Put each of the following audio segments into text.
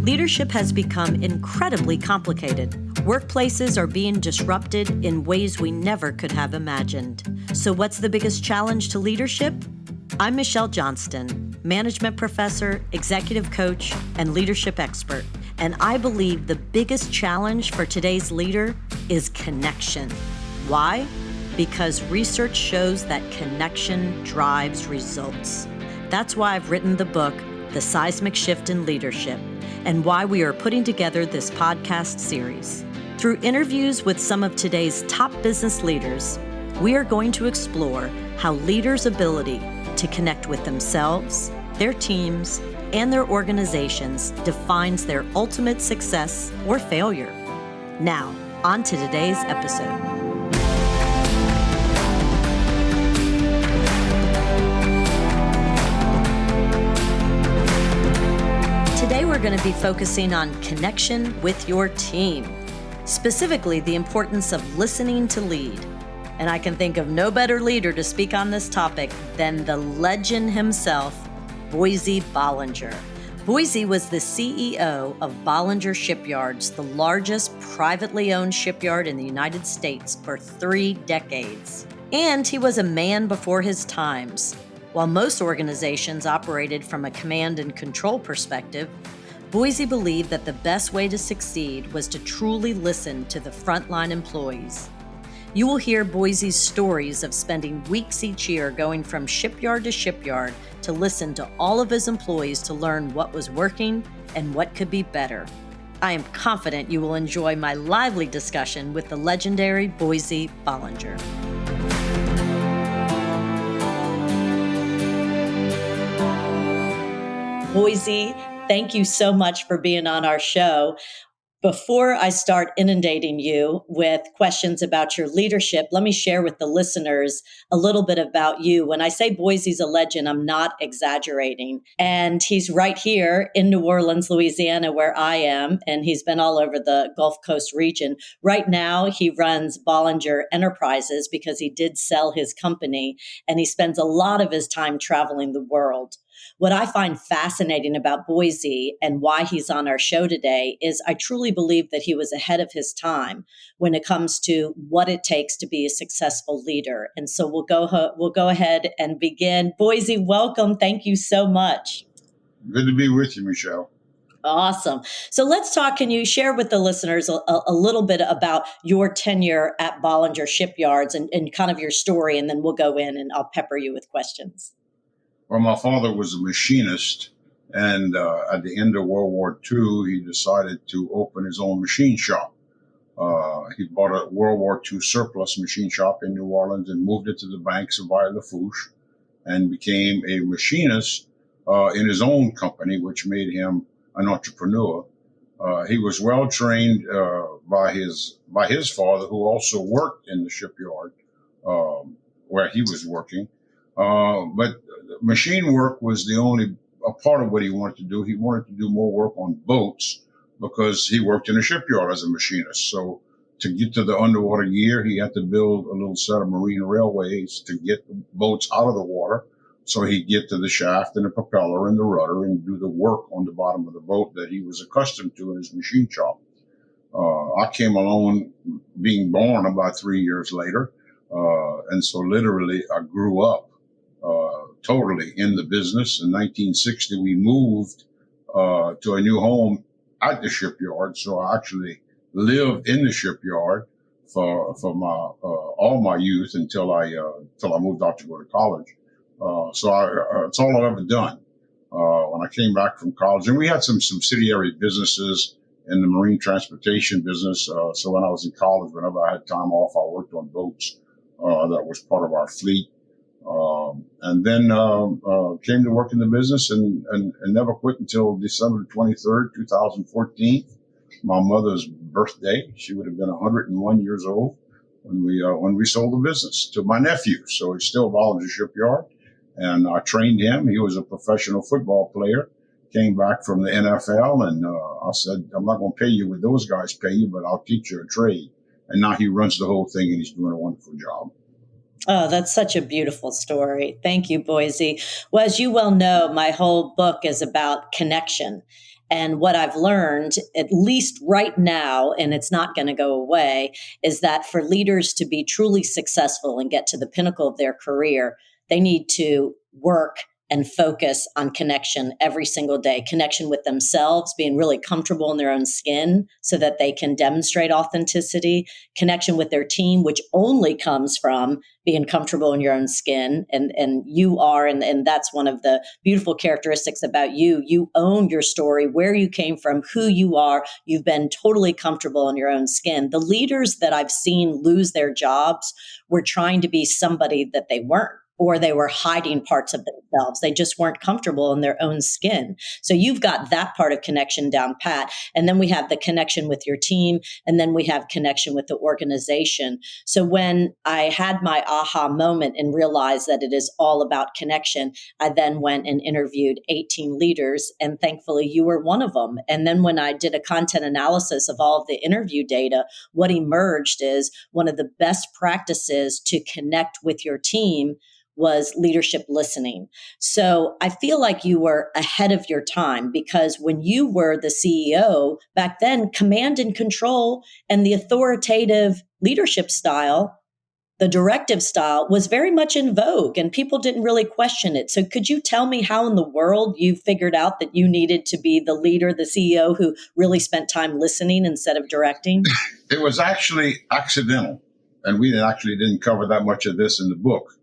Leadership has become incredibly complicated. Workplaces are being disrupted in ways we never could have imagined. So what's the biggest challenge to leadership? I'm Michelle Johnston, management professor, executive coach, and leadership expert. And I believe the biggest challenge for today's leader is connection. Why? Because research shows that connection drives results. That's why I've written the book, The Seismic Shift in Leadership, and why we are putting together this podcast series. Through interviews with some of today's top business leaders, we are going to explore how leaders' ability to connect with themselves, their teams, and their organizations defines their ultimate success or failure. Now, on to today's episode. Today, we're going to be focusing on connection with your team, specifically the importance of listening to lead. And I can think of no better leader to speak on this topic than the legend himself, Boysie Bollinger. Boysie was the CEO of Bollinger Shipyards, the largest privately owned shipyard in the United States for 3 decades. And he was a man before his times. While most organizations operated from a command and control perspective, Boysie believed that the best way to succeed was to truly listen to the frontline employees. You will hear Boysie's stories of spending weeks each year going from shipyard to shipyard to listen to all of his employees to learn what was working and what could be better. I am confident you will enjoy my lively discussion with the legendary Boysie Bollinger. Boysie, thank you so much for being on our show. Before I start inundating you with questions about your leadership, let me share with the listeners a little bit about you. When I say Boysie's a legend, I'm not exaggerating. And he's right here in New Orleans, Louisiana, where I am. And he's been all over the Gulf Coast region. Right now, he runs Bollinger Enterprises because he did sell his company. And he spends a lot of his time traveling the world. What I find fascinating about Boysie and why he's on our show today is I truly believe that he was ahead of his time when it comes to what it takes to be a successful leader. And so we'll go ahead and begin. Boysie, welcome. Thank you so much. Good to be with you, Michelle. Awesome. So let's talk. Can you share with the listeners a little bit about your tenure at Bollinger Shipyards and kind of your story, and then we'll go in and I'll pepper you with questions. Well, my father was a machinist, and at the end of World War II, he decided to open his own machine shop. He bought a World War II surplus machine shop in New Orleans and moved it to the banks of Lafourche and became a machinist in his own company, which made him an entrepreneur. He was well trained by his father, who also worked in the shipyard where he was working. But machine work was the only a part of what he wanted to do. He wanted to do more work on boats because he worked in a shipyard as a machinist. So to get to the underwater gear, he had to build a little set of marine railways to get the boats out of the water. So he'd get to the shaft and the propeller and the rudder and do the work on the bottom of the boat that he was accustomed to in his machine shop. I came along being born about 3 years later. And so literally I grew up totally in the business. In 1960, we moved to a new home at the shipyard. So I actually lived in the shipyard for my all my youth until I moved out to go to college. So it's all I've ever done. When I came back from college, and we had some subsidiary businesses in the marine transportation business. So when I was in college, whenever I had time off, I worked on boats. That was part of our fleet. And then came to work in the business and never quit until December 23rd, 2014, my mother's birthday. She would have been 101 years old when we sold the business to my nephew. So he's still Bollinger Shipyard, and I trained him. He was a professional football player, came back from the NFL, and I said, I'm not going to pay you what those guys pay you, but I'll teach you a trade. And now he runs the whole thing, and he's doing a wonderful job. Oh, that's such a beautiful story. Thank you, Boysie. Well, as you well know, my whole book is about connection. And what I've learned, at least right now, and it's not going to go away, is that for leaders to be truly successful and get to the pinnacle of their career, they need to work and focus on connection every single day, connection with themselves, being really comfortable in their own skin so that they can demonstrate authenticity, connection with their team, which only comes from being comfortable in your own skin. And you are, and that's one of the beautiful characteristics about you. You own your story, where you came from, who you are. You've been totally comfortable in your own skin. The leaders that I've seen lose their jobs were trying to be somebody that they weren't, or they were hiding parts of themselves. They just weren't comfortable in their own skin. So you've got that part of connection down pat. And then we have the connection with your team. And then we have connection with the organization. So when I had my aha moment and realized that it is all about connection, I then went and interviewed 18 leaders. And thankfully, you were one of them. And then when I did a content analysis of all of the interview data, what emerged is one of the best practices to connect with your team was leadership listening. So I feel like you were ahead of your time, because when you were the CEO back then, command and control and the authoritative leadership style, the directive style, was very much in vogue and people didn't really question it. So could you tell me how in the world you figured out that you needed to be the leader, the CEO who really spent time listening instead of directing? It was actually accidental, and we actually didn't cover that much of this in the book.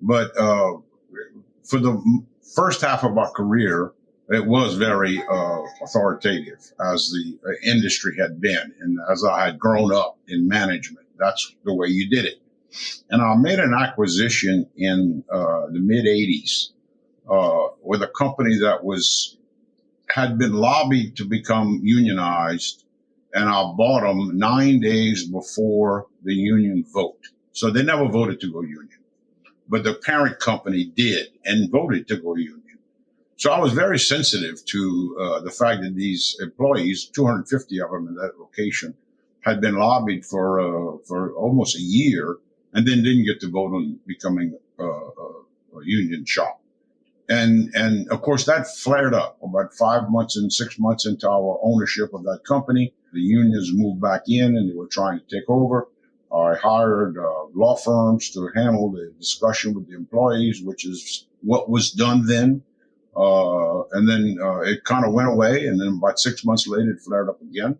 But for the first half of our career, it was very authoritative, as the industry had been. And as I had grown up in management, that's the way you did it. And I made an acquisition in the mid-'80s with a company that had been lobbied to become unionized. And I bought them 9 days before the union vote. So they never voted to go union. But the parent company did and voted to go union. So I was very sensitive to the fact that these employees, 250 of them in that location, had been lobbied for almost a year and then didn't get to vote on becoming a union shop. And of course, that flared up about 5 months and 6 months into our ownership of that company. The unions moved back in and they were trying to take over. I hired law firms to handle the discussion with the employees, which is what was done then. And then it kind of went away. And then about 6 months later, it flared up again.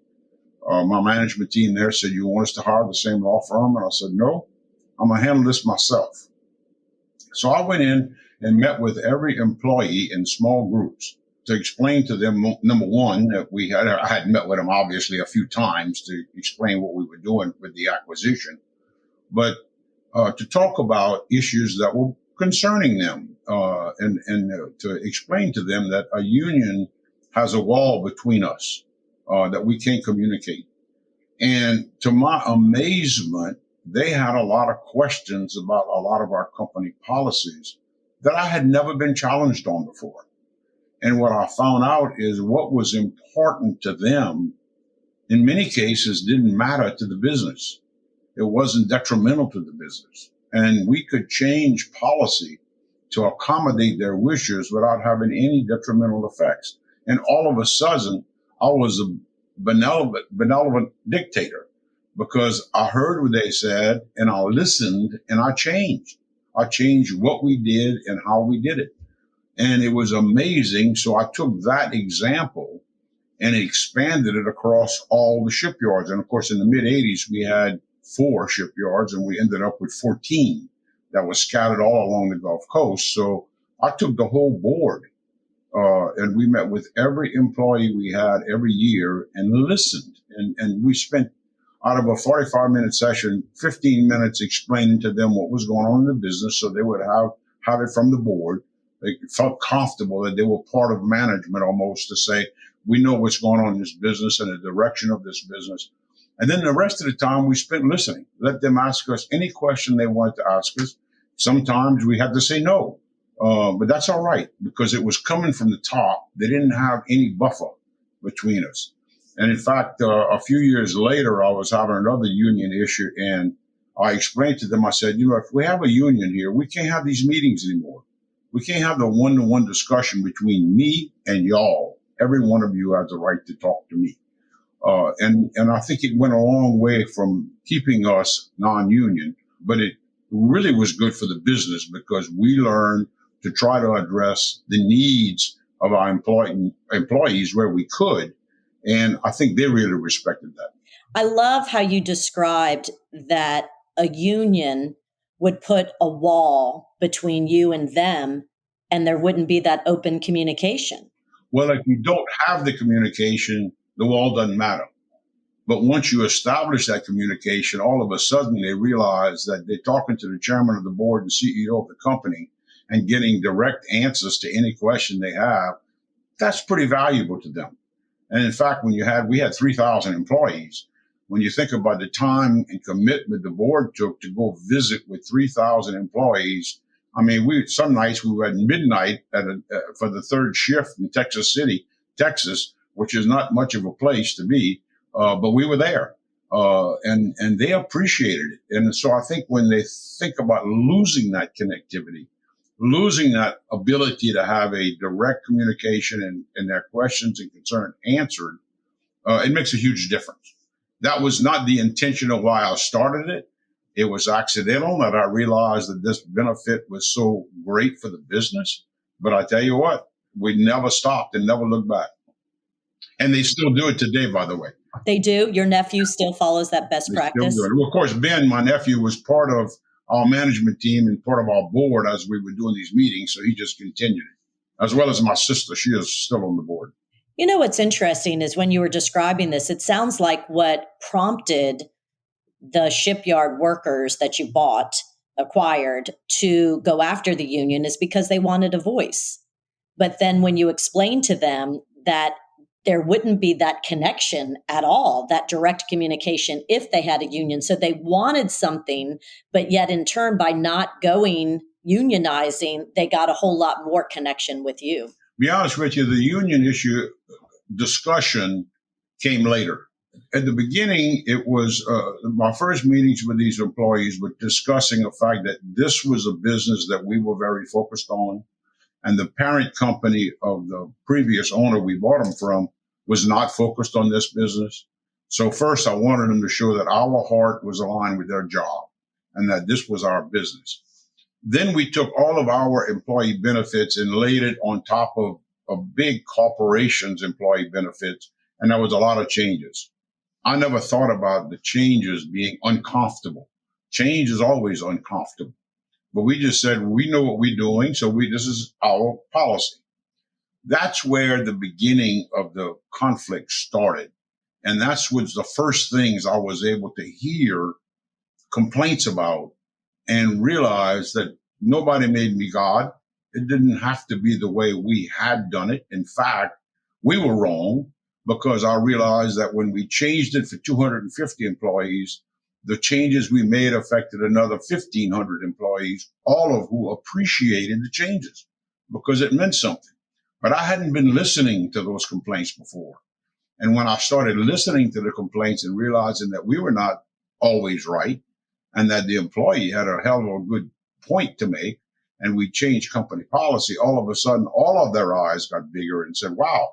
My management team there said, "You want us to hire the same law firm?" And I said, "No, I'm going to handle this myself." So I went in and met with every employee in small groups to explain to them, number one, that I had met with them obviously a few times to explain what we were doing with the acquisition, but to talk about issues that were concerning them, and to explain to them that a union has a wall between us, that we can't communicate. And to my amazement, they had a lot of questions about a lot of our company policies that I had never been challenged on before. And what I found out is what was important to them, in many cases, didn't matter to the business. It wasn't detrimental to the business. And we could change policy to accommodate their wishes without having any detrimental effects. And all of a sudden, I was a benevolent dictator, because I heard what they said and I listened and I changed. I changed what we did and how we did it. And it was amazing. So I took that example and expanded it across all the shipyards. And of course, in the mid-'80s, we had 4 shipyards and we ended up with 14 that was scattered all along the Gulf Coast. So I took the whole board, and we met with every employee we had every year and listened. And we spent, out of a 45-minute session, 15 minutes explaining to them what was going on in the business so they would have it from the board. They felt comfortable that they were part of management almost, to say, we know what's going on in this business and the direction of this business. And then the rest of the time we spent listening. Let them ask us any question they wanted to ask us. Sometimes we had to say no, but that's all right, because it was coming from the top. They didn't have any buffer between us. And in fact, a few years later, I was having another union issue, and I explained to them, I said, if we have a union here, we can't have these meetings anymore. We can't have the one-to-one discussion between me and y'all every one of you has a right to talk to me. And I think it went a long way from keeping us non-union, but it really was good for the business because we learned to try to address the needs of our employees where we could. And I think they really respected that. I love how you described that a union would put a wall between you and them, and there wouldn't be that open communication. Well, if you don't have the communication, the wall doesn't matter. But once you establish that communication, all of a sudden they realize that they're talking to the chairman of the board and CEO of the company and getting direct answers to any question they have. That's pretty valuable to them. And in fact, we had 3,000 employees. When you think about the time and commitment the board took to go visit with 3,000 employees, I mean, some nights we were at midnight for the third shift in Texas City, Texas, which is not much of a place to be, but we were there, and they appreciated it. And so I think when they think about losing that connectivity, losing that ability to have a direct communication and their questions and concerns answered, it makes a huge difference. That was not the intention of why I started it. It was accidental that I realized that this benefit was so great for the business. But I tell you what, we never stopped and never looked back. And they still do it today, by the way. They do? Your nephew still follows that best practice? Well, of course, Ben, my nephew, was part of our management team and part of our board as we were doing these meetings. So he just continued it, as well as my sister. She is still on the board. You know, what's interesting is when you were describing this, it sounds like what prompted the shipyard workers that you acquired to go after the union is because they wanted a voice. But then when you explained to them that there wouldn't be that connection at all, that direct communication if they had a union. So they wanted something, but yet in turn, by not going unionizing, they got a whole lot more connection with you. To be honest with you, the union issue discussion came later. At the beginning, it was my first meetings with these employees were discussing the fact that this was a business that we were very focused on. And the parent company of the previous owner we bought them from was not focused on this business. So first, I wanted them to show that our heart was aligned with their job and that this was our business. Then we took all of our employee benefits and laid it on top of a big corporation's employee benefits. And there was a lot of changes. I never thought about the changes being uncomfortable. Change is always uncomfortable. But we just said, we know what we're doing, so this is our policy. That's where the beginning of the conflict started. And that's was the first things I was able to hear complaints about and realize that nobody made me God. It didn't have to be the way we had done it. In fact, we were wrong because I realized that when we changed it for 250 employees, the changes we made affected another 1,500 employees, all of who appreciated the changes because it meant something. But I hadn't been listening to those complaints before. And when I started listening to the complaints and realizing that we were not always right and that the employee had a hell of a good point to make, and we changed company policy, all of a sudden, all of their eyes got bigger and said, wow,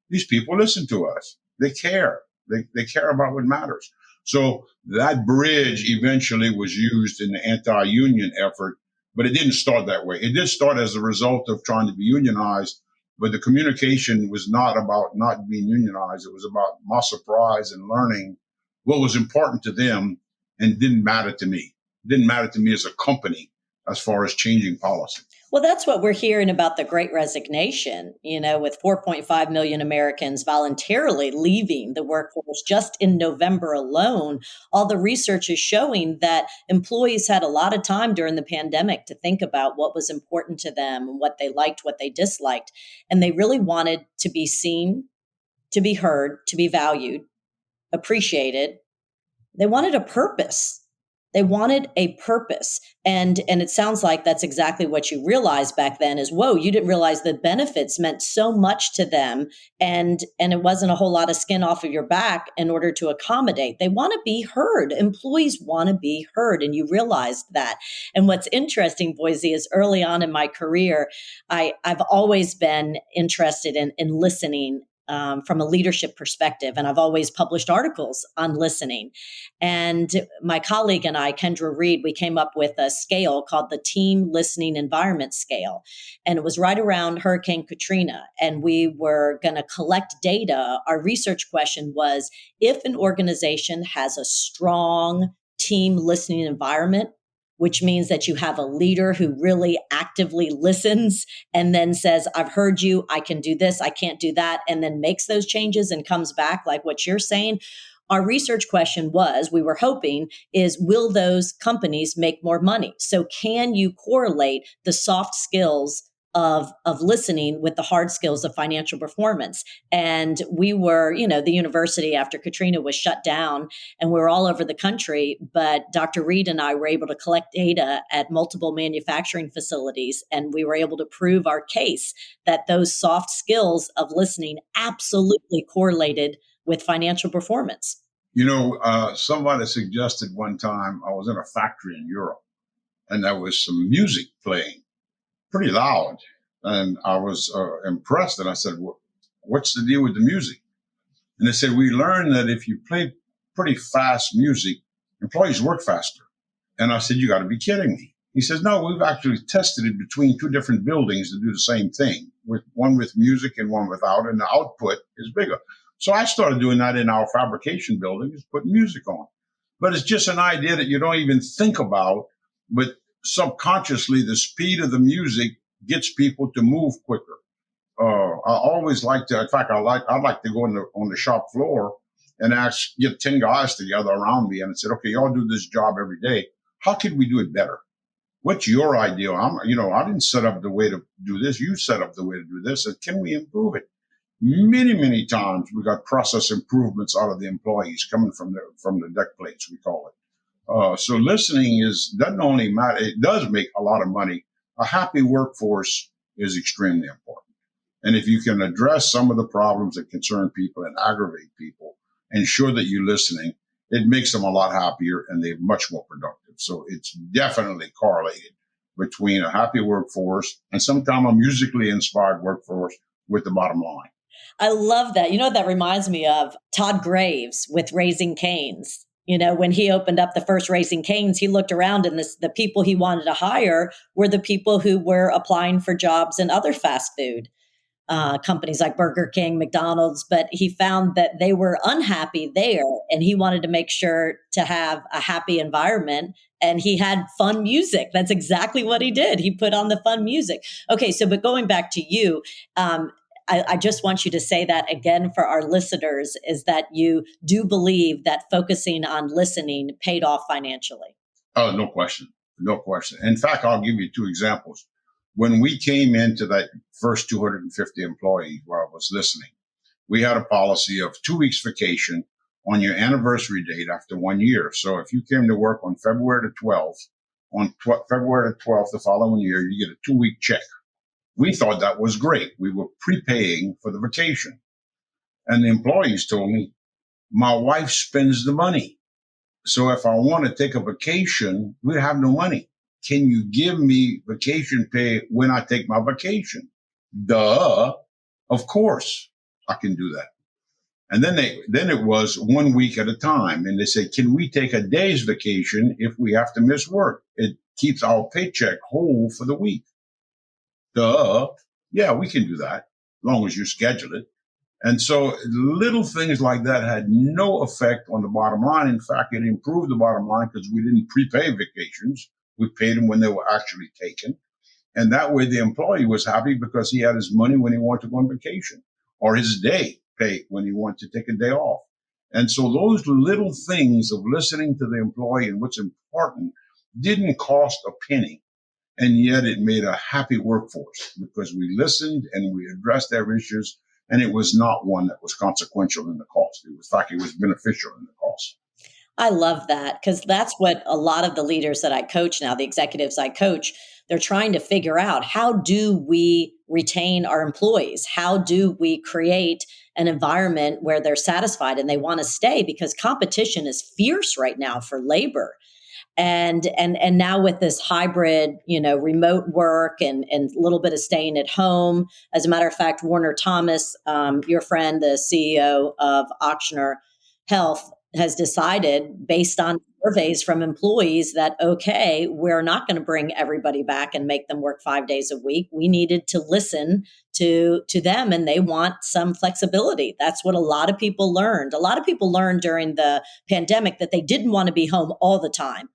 these people listen to us. They care. They care about what matters. So that bridge eventually was used in the anti-union effort, but it didn't start that way. It did start as a result of trying to be unionized, but the communication was not about not being unionized. It was about my surprise and learning what was important to them and didn't matter to me. It didn't matter to me as a company as far as changing policy. Well, that's what we're hearing about the Great Resignation, with 4.5 million Americans voluntarily leaving the workforce just in November alone. All the research is showing that employees had a lot of time during the pandemic to think about what was important to them and what they liked, what they disliked. And they really wanted to be seen, to be heard, to be valued, appreciated. They wanted a purpose. They wanted a purpose. And it sounds like that's exactly what you realized back then is, whoa, you didn't realize the benefits meant so much to them. And it wasn't a whole lot of skin off of your back in order to accommodate. They want to be heard. Employees want to be heard. And you realized that. And what's interesting, Boysie, is early on in my career, I've always been interested in listening from a leadership perspective. And I've always published articles on listening. And my colleague and I, Kendra Reed, we came up with a scale called the Team Listening Environment Scale. And it was right around Hurricane Katrina. And we were going to collect data. Our research question was, if an organization has a strong team listening environment, which means that you have a leader who really actively listens and then says, I've heard you, I can do this, I can't do that, and then makes those changes and comes back like what you're saying. Our research question was, we were hoping, is will those companies make more money? So can you correlate the soft skills of listening with the hard skills of financial performance? And we were, the university after Katrina was shut down and we were all over the country, but Dr. Reed and I were able to collect data at multiple manufacturing facilities, and we were able to prove our case that those soft skills of listening absolutely correlated with financial performance. Somebody suggested one time, I was in a factory in Europe and there was some music playing pretty loud. And I was impressed. And I said, what's the deal with the music? And they said, we learned that if you play pretty fast music, employees work faster. And I said, you got to be kidding me. He says, no, we've actually tested it between two different buildings to do the same thing, with one with music and one without, and the output is bigger. So I started doing that in our fabrication buildings, putting music on. But it's just an idea that you don't even think about, but subconsciously the speed of the music gets people to move quicker. I always like to, in fact, I'd like to go on the shop floor and get 10 guys together around me and said, okay, y'all do this job every day. How could we do it better? What's your idea? I didn't set up the way to do this. You set up the way to do this. And can we improve it? Many, many times we got process improvements out of the employees coming from the deck plates, we call it. So listening doesn't only matter, it does make a lot of money. A happy workforce is extremely important. And if you can address some of the problems that concern people and aggravate people, ensure that you're listening, it makes them a lot happier and they're much more productive. So it's definitely correlated between a happy workforce and sometimes a musically inspired workforce with the bottom line. I love that. That reminds me of Todd Graves with Raising Cane's. When he opened up the first Raising Cane's, he looked around and the people he wanted to hire were the people who were applying for jobs in other fast food companies like Burger King, McDonald's, but he found that they were unhappy there and he wanted to make sure to have a happy environment, and he had fun music. That's exactly what he did. He put on the fun music. Okay, but going back to you, I just want you to say that again for our listeners, is that you do believe that focusing on listening paid off financially. Oh, no question. No question. In fact, I'll give you two examples. When we came into that first 250 employees where I was listening, we had a policy of 2 weeks vacation on your anniversary date after 1 year. So if you came to work on February the 12th, February the 12th the following year, you get a 2-week check. We thought that was great. We were prepaying for the vacation. And the employees told me, my wife spends the money. So if I want to take a vacation, we have no money. Can you give me vacation pay when I take my vacation? Duh. Of course I can do that. And then it was 1 week at a time. And they said, can we take a day's vacation if we have to miss work? It keeps our paycheck whole for the week. Duh. Yeah, we can do that as long as you schedule it. And so little things like that had no effect on the bottom line. In fact, it improved the bottom line because we didn't prepay vacations. We paid them when they were actually taken. And that way the employee was happy because he had his money when he wanted to go on vacation, or his day paid when he wanted to take a day off. And so those little things of listening to the employee and what's important didn't cost a penny. And yet it made a happy workforce because we listened and we addressed their issues. And it was not one that was consequential in the cost. In fact, it was beneficial in the cost. I love that, because that's what a lot of the leaders that I coach now, the executives I coach, they're trying to figure out, how do we retain our employees? How do we create an environment where they're satisfied and they want to stay? Because competition is fierce right now for labor. And now with this hybrid, remote work and a little bit of staying at home. As a matter of fact, Warner Thomas, your friend, the CEO of Auctioner Health, has decided, based on surveys from employees, that okay, we're not going to bring everybody back and make them work 5 days a week. We needed to listen to them, and they want some flexibility. That's what a lot of people learned. A lot of people learned during the pandemic that they didn't want to be home all the time,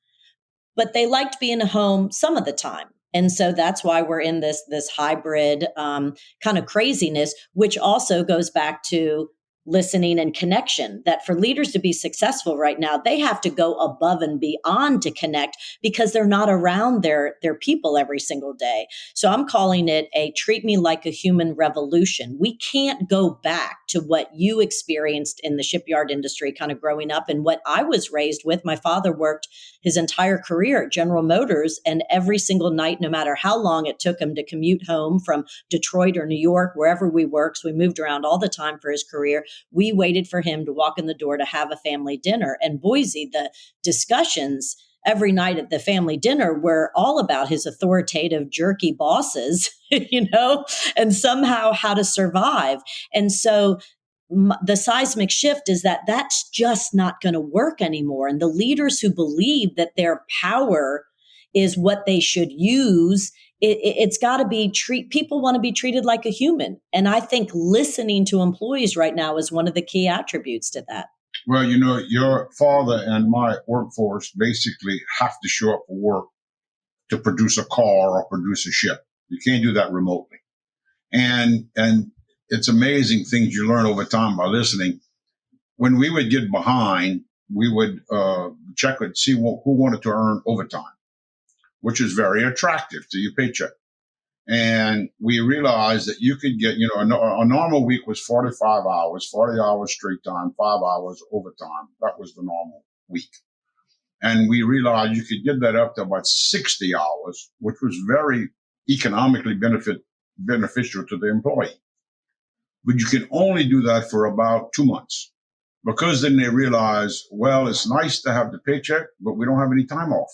but they liked being home some of the time. And so that's why we're in this hybrid kind of craziness, which also goes back to listening and connection. That for leaders to be successful right now, they have to go above and beyond to connect, because they're not around their people every single day. So I'm calling it a treat me like a human revolution. We can't go back to what you experienced in the shipyard industry kind of growing up, and what I was raised with. My father worked his entire career at General Motors, and every single night, no matter how long it took him to commute home from Detroit or New York, wherever we worked, so we moved around all the time for his career, we waited for him to walk in the door to have a family dinner. And Boysie, the discussions every night at the family dinner were all about his authoritative, jerky bosses, and somehow how to survive. And so the seismic shift is that that's just not going to work anymore. And the leaders who believe that their power is what they should use, it's got to be people want to be treated like a human. And I think listening to employees right now is one of the key attributes to that. Well, your father and my workforce basically have to show up for work to produce a car or produce a ship. You can't do that remotely. And it's amazing things you learn over time by listening. When we would get behind, we would check and see who wanted to earn overtime, which is very attractive to your paycheck. And we realized that you could get, a normal week was 45 hours, 40 hours straight time, 5 hours overtime. That was the normal week. And we realized you could get that up to about 60 hours, which was very economically beneficial to the employee. But you can only do that for about 2 months, because then they realize, well, it's nice to have the paycheck, but we don't have any time off.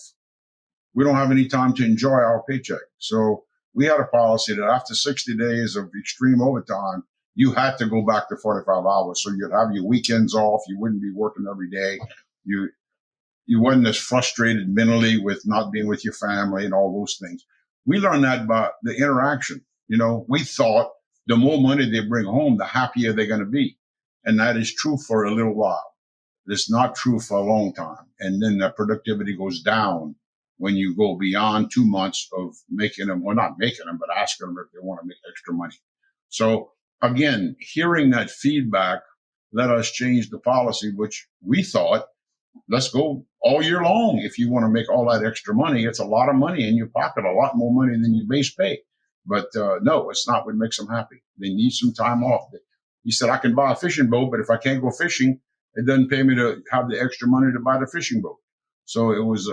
We don't have any time to enjoy our paycheck. So we had a policy that after 60 days of extreme overtime, you had to go back to 45 hours. So you'd have your weekends off. You wouldn't be working every day. You wasn't as frustrated mentally with not being with your family and all those things. We learned that by the interaction. We thought the more money they bring home, the happier they're going to be. And that is true for a little while. It's not true for a long time. And then the productivity goes down when you go beyond 2 months of making them, well, not making them, but asking them if they want to make extra money. So again, hearing that feedback let us change the policy, which we thought, let's go all year long. If you want to make all that extra money, it's a lot of money in your pocket, a lot more money than your base pay. But no, it's not what makes them happy. They need some time off. He said, I can buy a fishing boat, but if I can't go fishing, it doesn't pay me to have the extra money to buy the fishing boat. So it was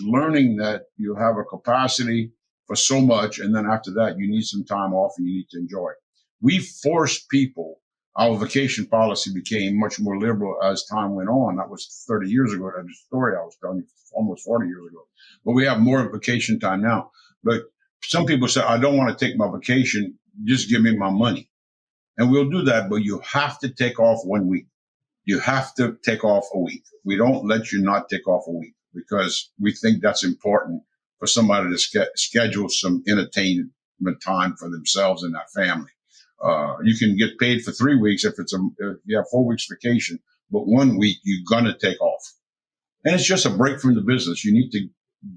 learning that you have a capacity for so much, and then after that, you need some time off and you need to enjoy it. We forced people. Our vacation policy became much more liberal as time went on. That was 30 years ago. That's a story I was telling you almost 40 years ago. But we have more vacation time now. But some people say, I don't want to take my vacation. Just give me my money. And we'll do that, but you have to take off 1 week. You have to take off a week. We don't let you not take off a week because we think that's important for somebody to schedule some entertainment time for themselves and their family. You can get paid for 3 weeks if you have 4 weeks vacation, but 1 week you're going to take off. And it's just a break from the business. You need to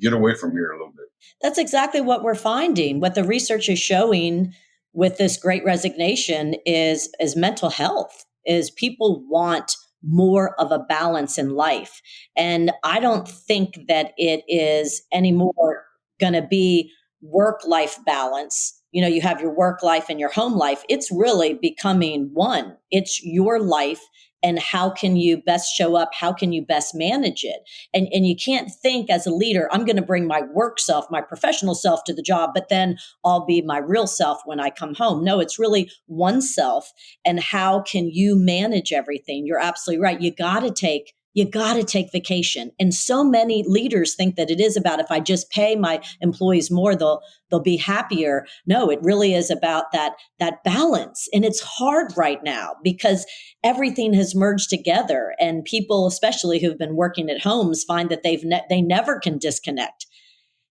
get away from here a little bit. That's exactly what we're finding. What the research is showing with this great resignation is mental health, is people want more of a balance in life. And I don't think that it is anymore going to be work-life balance. You have your work life and your home life. It's really becoming one. It's your life, and how can you best show up? How can you best manage it? And you can't think as a leader, I'm going to bring my work self, my professional self to the job, but then I'll be my real self when I come home. No, it's really oneself. And how can you manage everything? You're absolutely right. You got to take you got to take vacation. And so many leaders think that it is about, if I just pay my employees more, they'll be happier. No, it really is about that balance. And it's hard right now because everything has merged together, and people, especially who've been working at homes, find that they never can disconnect.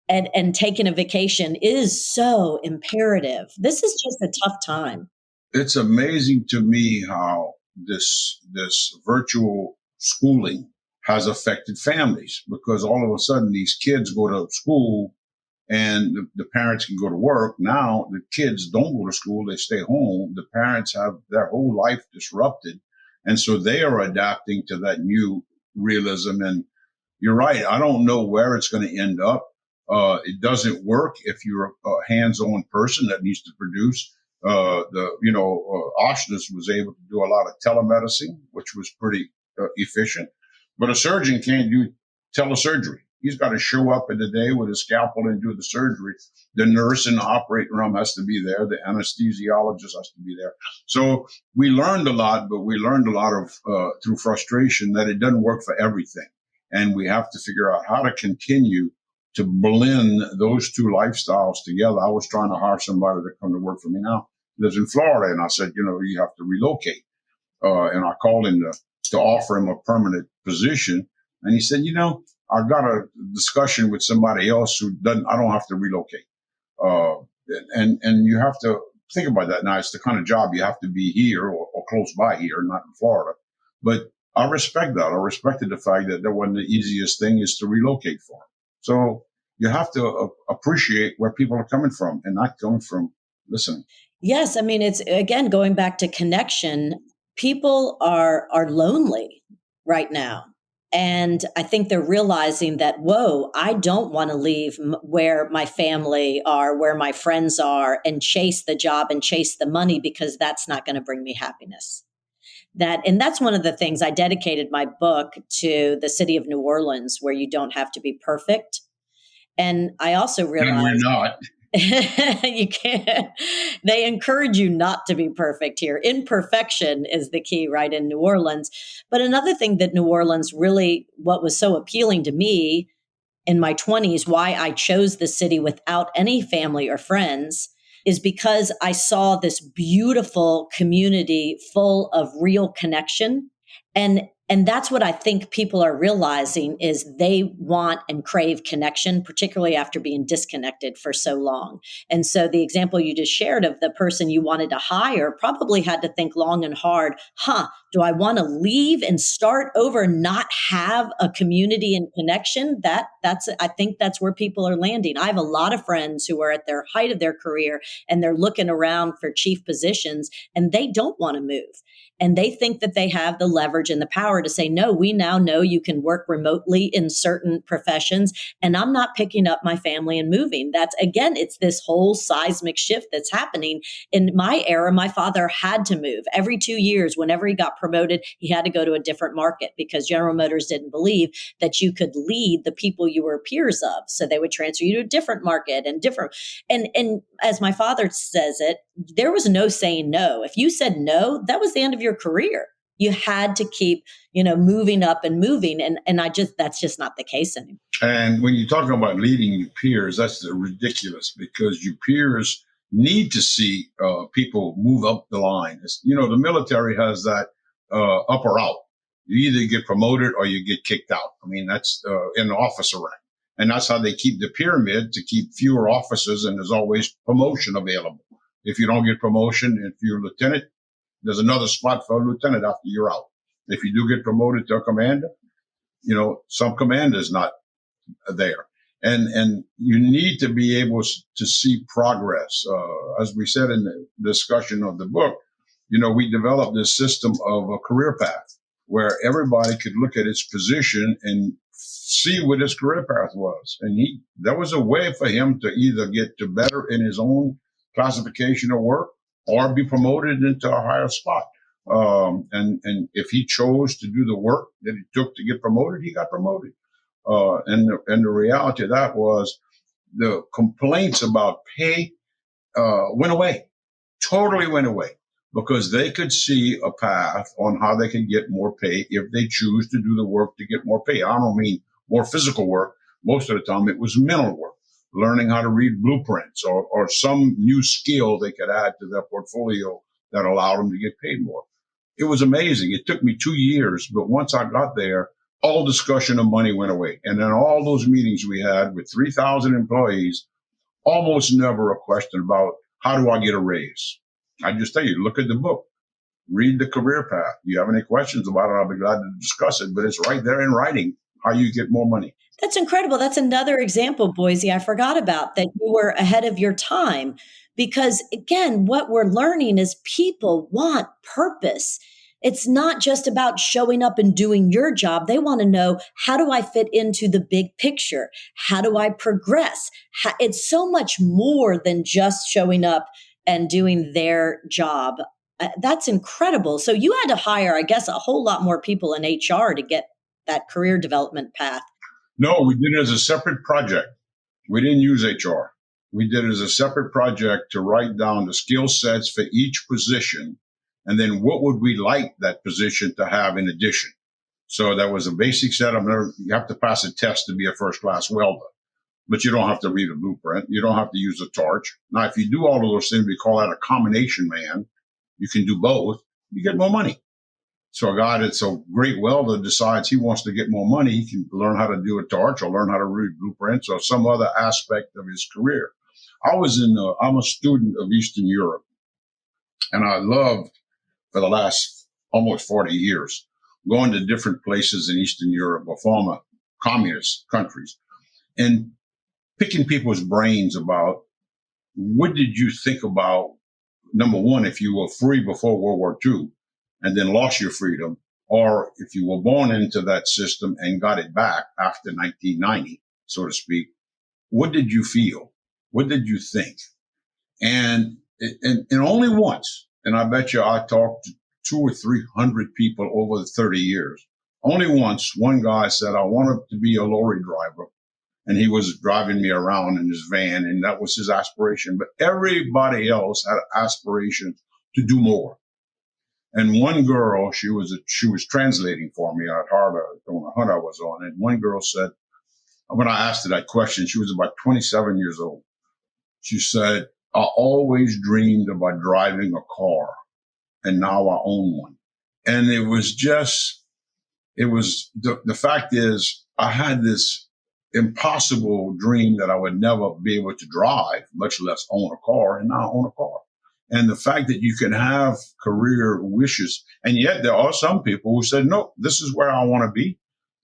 And taking a vacation is so imperative. This is just a tough time. It's amazing to me how this virtual schooling has affected families, because all of a sudden these kids go to school and the parents can go to work. Now the kids don't go to school, they stay home. The parents have their whole life disrupted. And so they are adapting to that new realism. And you're right, I don't know where it's going to end up. It doesn't work if you're a hands-on person that needs to produce. Oshness was able to do a lot of telemedicine, which was pretty efficient. But a surgeon can't do telesurgery. He's got to show up in the day with a scalpel and do the surgery. The nurse in the operating room has to be there. The anesthesiologist has to be there. So we learned a lot, but we learned a lot of through frustration that it doesn't work for everything. And we have to figure out how to continue to blend those two lifestyles together. I was trying to hire somebody to come to work for me now. He lives in Florida. And I said, you have to relocate. And I called him to offer him a permanent position. And he said, I got a discussion with somebody else I don't have to relocate. And you have to think about that. Now, it's the kind of job you have to be here or close by here, not in Florida. But I respect that. I respected the fact that wasn't the easiest thing is to relocate for him. So you have to appreciate where people are coming from and not coming from listening. Yes. I mean, it's, again, going back to connection. People are lonely right now. And I think they're realizing that, whoa, I don't want to leave where my family are, where my friends are, and chase the job and chase the money, because that's not going to bring me happiness. And that's one of the things I dedicated my book to, the city of New Orleans, where you don't have to be perfect. And I also realized, and we're not. You can't. They encourage you not to be perfect here. Imperfection is the key, right, in New Orleans. But another thing that New Orleans really, what was so appealing to me in my 20s, why I chose the city without any family or friends, is because I saw this beautiful community full of real connection. And that's what I think people are realizing, is they want and crave connection, particularly after being disconnected for so long. And so the example you just shared of the person you wanted to hire probably had to think long and hard, do I want to leave and start over and not have a community and connection? I think that's where people are landing. I have a lot of friends who are at their height of their career and they're looking around for chief positions and they don't want to move. And they think that they have the leverage and the power to say, no, we now know you can work remotely in certain professions, and I'm not picking up my family and moving. It's this whole seismic shift that's happening. In my era, my father had to move. Every 2 years, whenever he got promoted, he had to go to a different market because General Motors didn't believe that you could lead the people you were peers of. So they would transfer you to a different market and different. And as my father says it, there was no saying no. If you said no, that was the end of your career. You had to keep, moving up and moving. And that's just not the case anymore. And when you're talking about leading your peers, that's ridiculous, because your peers need to see people move up the line. The military has that up or out. You either get promoted or you get kicked out. I mean, that's in the officer rank. And that's how they keep the pyramid, to keep fewer officers, and there's always promotion available. If you don't get promotion, if you're a lieutenant, there's another spot for a lieutenant after you're out. If you do get promoted to a commander, some commander's not there. And you need to be able to see progress. As we said in the discussion of the book, we developed this system of a career path where everybody could look at its position and see what his career path was. And that was a way for him to either get to better in his own classification of work or be promoted into a higher spot. And if he chose to do the work that it took to get promoted, he got promoted. And the reality of that was the complaints about pay went away, totally went away. because they could see a path on how they can get more pay if they choose to do the work to get more pay. I don't mean more physical work. Most of the time it was mental work, learning how to read blueprints or some new skill they could add to their portfolio that allowed them to get paid more. It was amazing. It took me 2 years, but once I got there, all discussion of money went away. And then all those meetings we had with 3,000 employees, almost never a question about how do I get a raise. I just tell you, look at the book, read the career path. If you have any questions about it, I'll be glad to discuss it, but it's right there in writing how you get more money. That's incredible. That's another example, Boysie, I forgot about, that you were ahead of your time. Because again, what we're learning is people want purpose. It's not just about showing up and doing your job. They want to know, how do I fit into the big picture? How do I progress? It's so much more than just showing up and doing their job. That's incredible. So you had to hire, I guess, a whole lot more people in HR to get that career development path. No, we did it as a separate project. We didn't use HR. We did it as a separate project to write down the skill sets for each position. And then what would we like that position to have in addition? So that was a basic set. You have to pass a test to be a first class welder, but you don't have to read a blueprint. You don't have to use a torch. Now, if you do all of those things, we call that a combination man. You can do both. You get more money. So a guy that's a great welder decides he wants to get more money. He can learn how to do a torch or learn how to read blueprints or some other aspect of his career. I'm a student of Eastern Europe, and I loved for the last almost 40 years going to different places in Eastern Europe or former communist countries and picking people's brains about what did you think about, number one, if you were free before World War II and then lost your freedom, or if you were born into that system and got it back after 1990, so to speak, what did you feel? What did you think? And only once, and I bet you I talked to 200 or 300 people over the 30 years. Only once, one guy said, I wanted to be a lorry driver. And he was driving me around in his van, and that was his aspiration. But everybody else had an aspiration to do more. And one girl, she was translating for me at Harvard on a hunt I was on. And one girl said, when I asked her that question, she was about 27 years old. She said, I always dreamed about driving a car, and now I own one. And the fact is, I had this impossible dream that I would never be able to drive, much less own a car, and now I own a car. And the fact that you can have career wishes, and yet there are some people who said, no, this is where I want to be.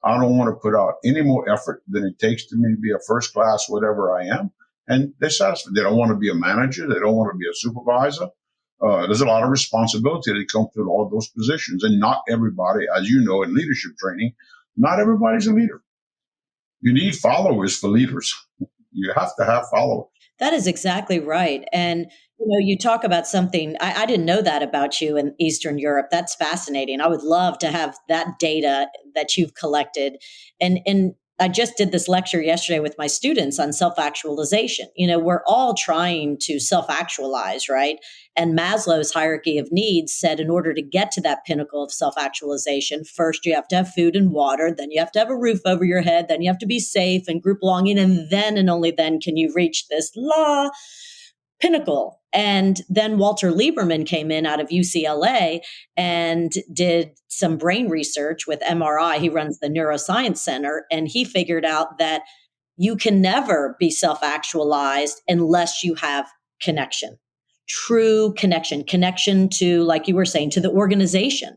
I don't want to put out any more effort than it takes to me to be a first class, whatever I am. And they're satisfied. They don't want to be a manager. They don't want to be a supervisor. There's a lot of responsibility that comes with all those positions. And not everybody, as you know, in leadership training, not everybody's a leader. You need followers for leaders. You have to have followers. That is exactly right. And you talk about something, I didn't know that about you in Eastern Europe. That's fascinating. I would love to have that data that you've collected. And I just did this lecture yesterday with my students on self-actualization. We're all trying to self-actualize, right? And Maslow's hierarchy of needs said in order to get to that pinnacle of self-actualization, first you have to have food and water, then you have to have a roof over your head, then you have to be safe and group belonging, and then and only then can you reach this pinnacle. And then Walter Lieberman came in out of UCLA and did some brain research with MRI. He runs the Neuroscience Center, and he figured out that you can never be self-actualized unless you have connection, true connection to, like you were saying, to the organization,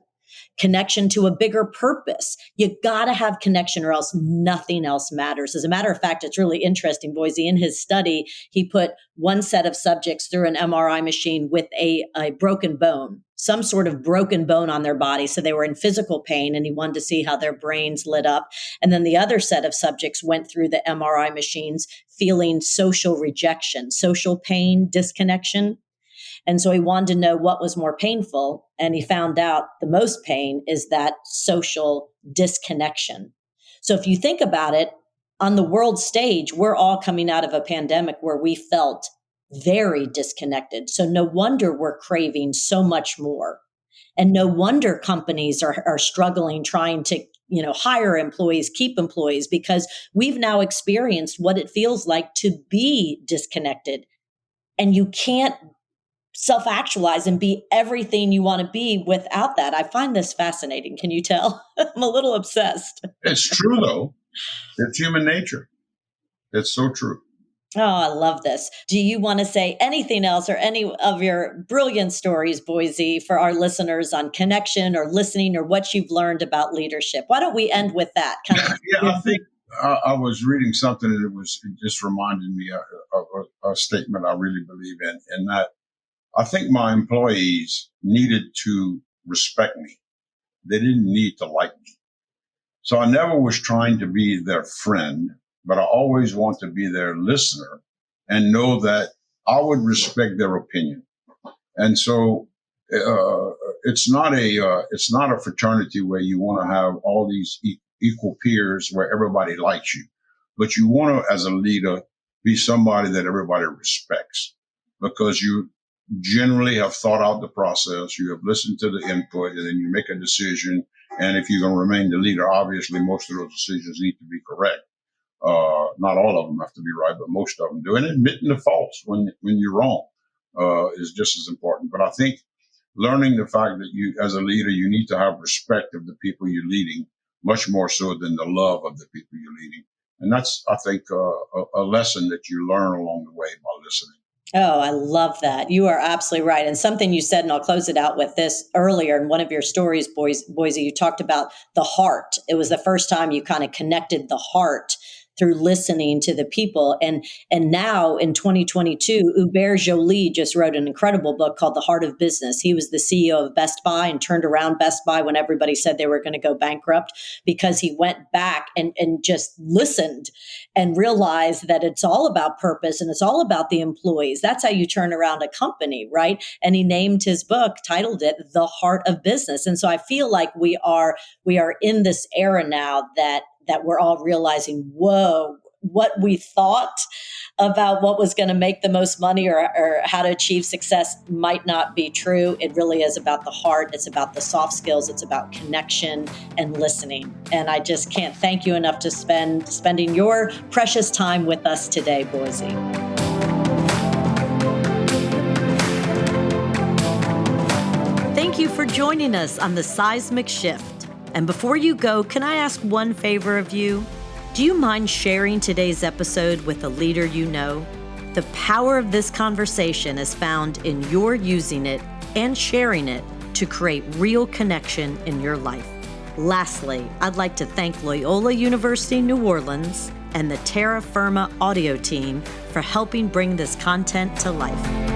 connection to a bigger purpose. You got to have connection or else nothing else matters. As a matter of fact, it's really interesting, Boysie. In his study, he put one set of subjects through an MRI machine with a broken bone, some sort of broken bone on their body. So they were in physical pain, and he wanted to see how their brains lit up. And then the other set of subjects went through the MRI machines feeling social rejection, social pain, disconnection. And so he wanted to know what was more painful. And he found out the most pain is that social disconnection. So if you think about it, on the world stage, we're all coming out of a pandemic where we felt very disconnected. So no wonder we're craving so much more. And no wonder companies are struggling trying to, hire employees, keep employees, because we've now experienced what it feels like to be disconnected. And you can't self-actualize and be everything you want to be without that. I find this fascinating. Can you tell? I'm a little obsessed. It's true, though. It's human nature. It's so true. Oh, I love this. Do you want to say anything else or any of your brilliant stories, Boysie, for our listeners on connection or listening or what you've learned about leadership? Why don't we end with that? Yeah, I think I was reading something and it just reminded me of a statement I really believe in, and that I think my employees needed to respect me. They didn't need to like me. So I never was trying to be their friend, but I always want to be their listener and know that I would respect their opinion. And so it's not a fraternity where you want to have all these equal peers where everybody likes you, but you want to, as a leader, be somebody that everybody respects because you generally have thought out the process, you have listened to the input, and then you make a decision. And if you're going to remain the leader, obviously most of those decisions need to be correct. Not all of them have to be right, but most of them do. And admitting the faults when you're wrong is just as important. But I think learning the fact that you, as a leader, you need to have respect of the people you're leading, much more so than the love of the people you're leading. And that's, I think, a lesson that you learn along the way by listening. Oh, I love that. You are absolutely right. And something you said, and I'll close it out with this earlier in one of your stories, Boysie, you talked about the heart. It was the first time you kind of connected the heart through listening to the people. And now in 2022, Hubert Joly just wrote an incredible book called The Heart of Business. He was the CEO of Best Buy and turned around Best Buy when everybody said they were going to go bankrupt because he went back and just listened and realized that it's all about purpose and it's all about the employees. That's how you turn around a company, right? And he named his book, titled it The Heart of Business. And so I feel like we are in this era now that we're all realizing, whoa, what we thought about what was going to make the most money or how to achieve success might not be true. It really is about the heart. It's about the soft skills. It's about connection and listening. And I just can't thank you enough to spending your precious time with us today, Boysie. Thank you for joining us on the Seismic Shift. And before you go, can I ask one favor of you? Do you mind sharing today's episode with a leader you know? The power of this conversation is found in your using it and sharing it to create real connection in your life. Lastly, I'd like to thank Loyola University New Orleans and the Terra Firma audio team for helping bring this content to life.